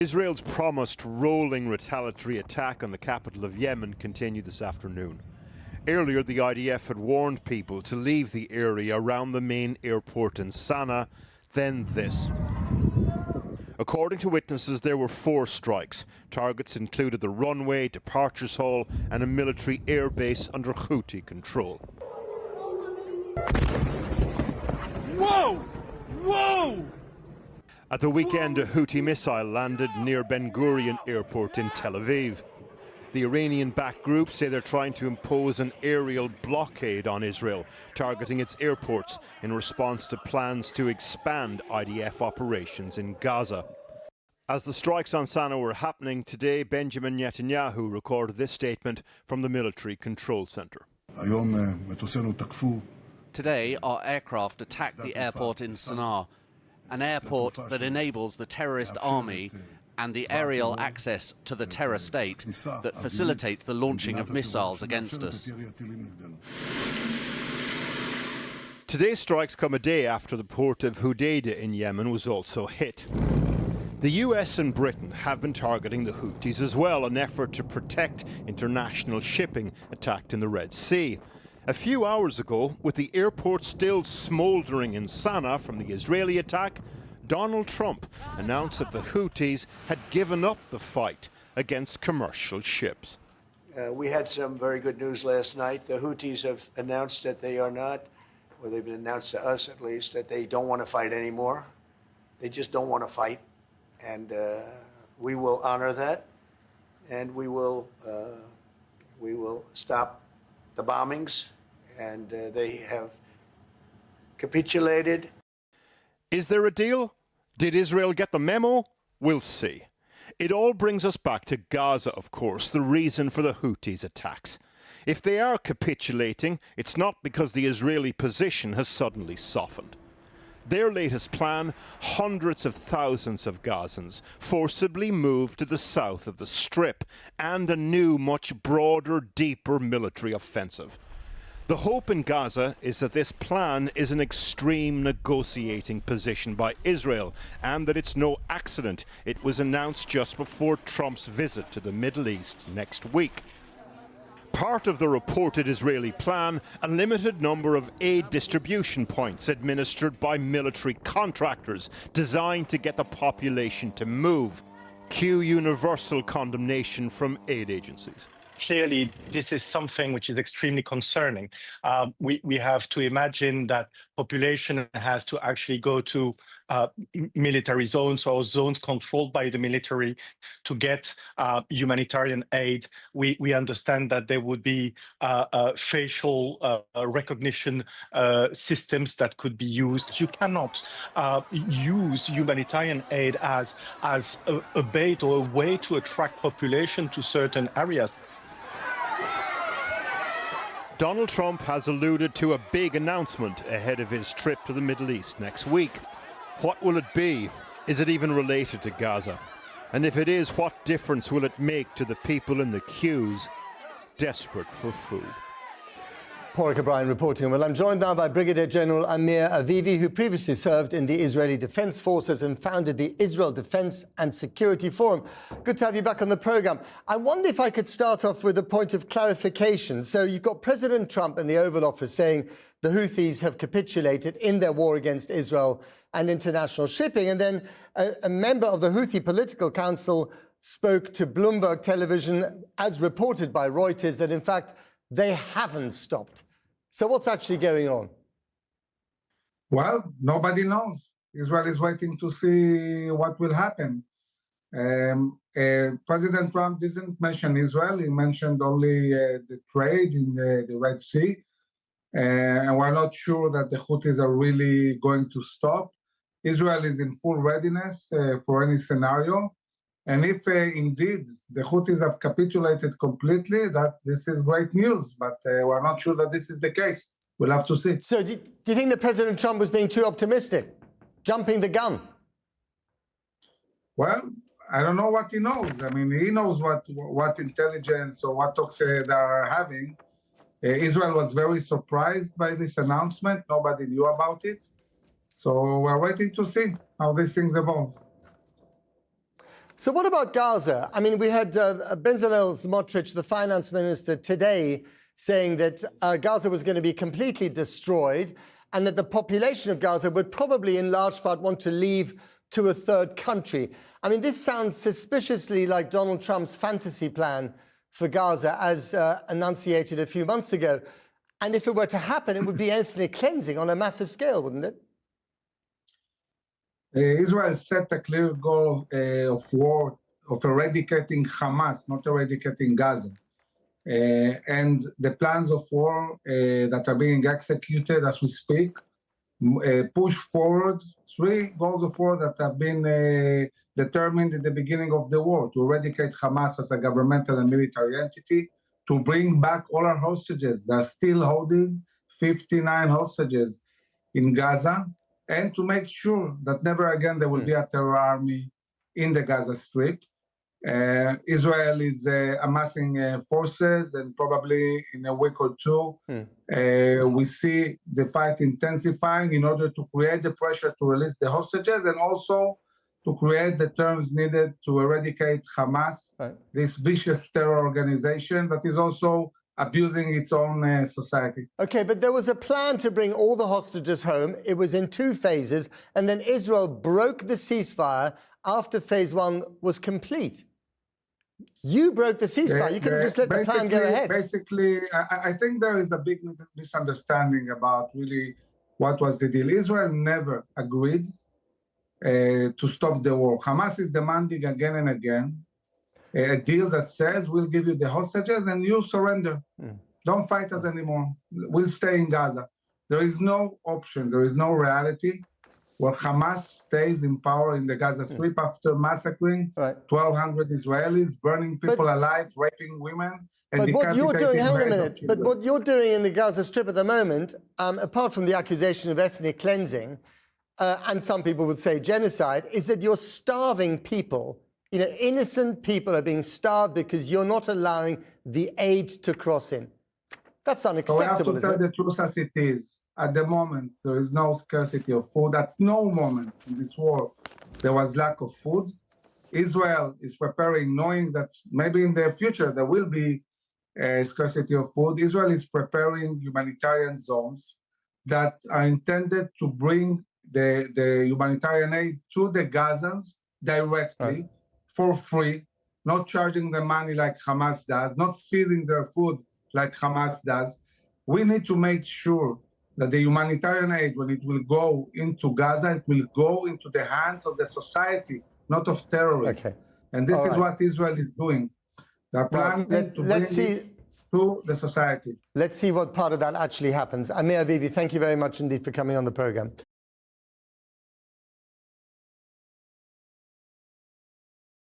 Israel's promised rolling retaliatory attack on the capital of Yemen continued this afternoon. Earlier, the IDF had warned people to leave the area around the main airport in Sana'a. Then this. According to witnesses, there were 4 strikes. Targets included the runway, departures hall, and a military airbase under Houthi control. Whoa! Whoa! At the weekend, a Houthi missile landed near Ben Gurion Airport in Tel Aviv. The Iranian-backed group say they're trying to impose an aerial blockade on Israel, targeting its airports in response to plans to expand IDF operations in Gaza. As the strikes on Sana'a were happening today, Benjamin Netanyahu recorded this statement from the military control center. Today, our aircraft attacked the airport in Sana'a, an airport that enables the terrorist army and the aerial access to the terror state that facilitates the launching of missiles against us. Today's strikes come a day after the port of Hodeidah in Yemen was also hit. The US and Britain have been targeting the Houthis as well, an effort to protect international shipping attacked in the Red Sea. A few hours ago, with the airport still smouldering in Sana'a from the Israeli attack, Donald Trump announced that the Houthis had given up the fight against commercial ships. We had some very good news last night. The Houthis have announced that they are not, or they've announced to us at least, that they don't want to fight anymore. They just don't want to fight. And we will honor that, and we will stop the bombings, and they have capitulated. Is there a deal? Did Israel get the memo? We'll see. It all brings us back to Gaza, of course, the reason for the Houthis' attacks. If they are capitulating, it's not because the Israeli position has suddenly softened. Their latest plan, hundreds of thousands of Gazans forcibly moved to the south of the Strip, and a new, much broader, deeper military offensive. The hope in Gaza is that this plan is an extreme negotiating position by Israel, and that it's no accident it was announced just before Trump's visit to the Middle East next week. Part of the reported Israeli plan, a limited number of aid distribution points administered by military contractors designed to get the population to move. Cue universal condemnation from aid agencies. Clearly, this is something which is extremely concerning. We have to imagine that population has to actually go to military zones or zones controlled by the military to get humanitarian aid. We understand that there would be facial recognition systems that could be used. You cannot use humanitarian aid as a bait or a way to attract population to certain areas. Donald Trump has alluded to a big announcement ahead of his trip to the Middle East next week. What will it be? Is it even related to Gaza? And if it is, what difference will it make to the people in the queues desperate for food? Porrick O'Brien reporting. Well, I'm joined now by Brigadier General Amir Avivi, who previously served in the Israeli Defense Forces and founded the Israel Defense and Security Forum. Good to have you back on the program. I wonder if I could start off with a point of clarification. So you've got President Trump in the Oval Office saying the Houthis have capitulated in their war against Israel and international shipping. And then a member of the Houthi Political Council spoke to Bloomberg Television, as reported by Reuters, that in fact they haven't stopped. So what's actually going on? Well, nobody knows. Israel is waiting to see what will happen. President Trump didn't mention Israel. He mentioned only the trade in the Red Sea. And we're not sure that the Houthis are really going to stop. Israel is in full readiness for any scenario. And if indeed the Houthis have capitulated completely, that this is great news. But we're not sure that this is the case. We'll have to see. So do you think that President Trump was being too optimistic, jumping the gun? Well, I don't know what he knows. I mean, he knows what intelligence or what talks they are having. Israel was very surprised by this announcement. Nobody knew about it. So we're waiting to see how these things evolve. So what about Gaza? I mean, we had Bezalel Smotrich, the finance minister, today saying that Gaza was going to be completely destroyed and that the population of Gaza would probably in large part want to leave to a third country. I mean, this sounds suspiciously like Donald Trump's fantasy plan for Gaza as enunciated a few months ago. And if it were to happen, it would be ethnic cleansing on a massive scale, wouldn't it? Israel set a clear goal of war, of eradicating Hamas, not eradicating Gaza. And the plans of war that are being executed as we speak push forward 3 goals of war that have been determined at the beginning of the war: to eradicate Hamas as a governmental and military entity, to bring back all our hostages. They're still holding 59 hostages in Gaza, and to make sure that never again there will be a terror army in the Gaza Strip. Israel is amassing forces, and probably in a week or two, we see the fight intensifying in order to create the pressure to release the hostages and also to create the terms needed to eradicate Hamas, this vicious terror organization that is also abusing its own society. Okay, but there was a plan to bring all the hostages home. It was in 2 phases, and then Israel broke the ceasefire after phase 1 was complete. You broke the ceasefire. You could have just let the time go ahead. Basically, I think there is a big misunderstanding about really what was the deal. Israel never agreed to stop the war. Hamas is demanding again and again a deal that says we'll give you the hostages and you surrender. Don't fight us anymore. We'll stay in Gaza. There is no option. There is no reality where Hamas stays in power in the Gaza Strip after massacring 1,200 Israelis, burning people alive, raping women, and but what you're doing, hang on a minute, but children. what you're doing in the Gaza Strip at the moment, apart from the accusation of ethnic cleansing, and some people would say genocide, is that you're starving people. You know, innocent people are being starved because you're not allowing the aid to cross in. That's unacceptable, So we have to tell the truth as it is. At the moment, there is no scarcity of food. At no moment in this war, there was lack of food. Israel is preparing, knowing that maybe in the future there will be a scarcity of food. Israel is preparing humanitarian zones that are intended to bring the humanitarian aid to the Gazans directly for free, not charging them money like Hamas does, not seizing their food like Hamas does. We need to make sure that the humanitarian aid, when it will go into Gaza, it will go into the hands of the society, not of terrorists. And this is what Israel is doing. They're planning to bring it to the society. Let's see what part of that actually happens. Amir Avivi, thank you very much indeed for coming on the program.